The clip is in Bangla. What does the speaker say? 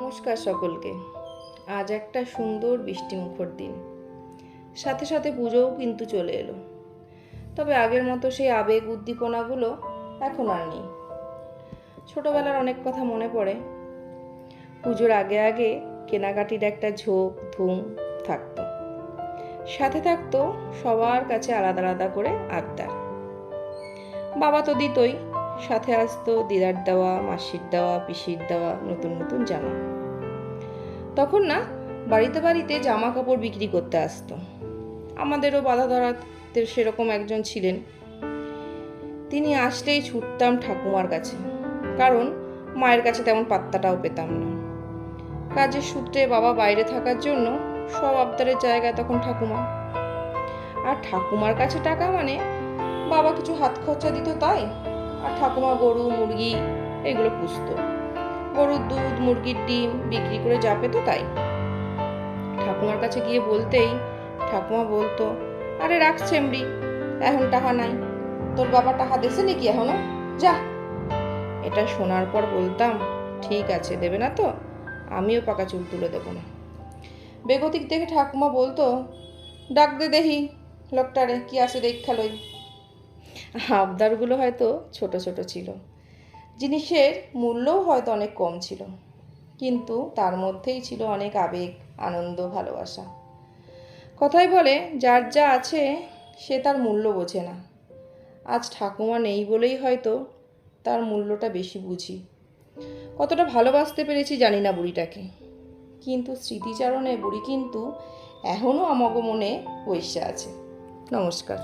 নমস্কার সকলকে। আজ একটা সুন্দর বৃষ্টিমুখর দিন, সাথে সাথে পুজোও কিন্তু চলে এলো। তবে আগের মতো সেই আবেগ উদ্দীপনাগুলো এখন আর নেই। ছোটবেলার অনেক কথা মনে পড়ে। পুজোর আগে আগে কেনাকাটির একটা ঝোঁক ধুম থাকতো, সাথে থাকতো সবার কাছে আলাদা আলাদা করে আবদার। বাবা তো দিতই, সাথে আসতো দিদার দেওয়া, মাসির দেওয়া, পিসির দেওয়া নতুন নতুন জামা। তখন না বাড়িতে বাড়িতে জামা কাপড় বিক্রি করতে আসতো। আমাদেরও বাধা ধরাতে সেরকম একজন ছিলেন। তিনি আসলেই ছুটতাম ঠাকুমার কাছে, কারণ মায়ের কাছে তেমন পাত্তাটাও পেতাম না। কাজের সূত্রে বাবা বাইরে থাকার জন্য সব আবদারের জায়গায় তখন ঠাকুমা। আর ঠাকুমার কাছে টাকা মানে বাবা কিছু হাত খরচা দিত তাই, আর ঠাকুমা গরু মুরগি এগুলো পুষত। গরুর দুধ মুরগির ডিম বিক্রি করে যা পেত তাই। ঠাকুমার কাছে গিয়ে বলতেই ঠাকুমা বলতো, আরে রাখ চেমড়ি, এখন টাকা নাই, তোর বাবা টাকা দেছে নাকি এখনো, যা। এটা শোনার পর বলতাম, ঠিক আছে, দেবে না তো আমিও পাকা চুল তুলে দেবো না। বেগতিক দেখে ঠাকুমা বলতো, ডাক দে দেহি লোকটারে, কি আছে দেখা লই। আবদারগুলো হয়তো ছোট ছোট ছিল, জিনিসের মূল্যও হয়তো অনেক কম ছিল, কিন্তু তার মধ্যেই ছিল অনেক আবেগ, আনন্দ, ভালোবাসা। কথাই বলে, যার যা আছে সে তার মূল্য বোঝে না। আজ ঠাকুমা নেই বলেই হয়তো তার মূল্যটা বেশি বুঝি। কতটা ভালোবাসতে পেরেছি জানি না বুড়িটাকে, কিন্তু স্মৃতিচারণে বুড়ি কিন্তু এখনও আমাগো মনে বইসা আছে। নমস্কার।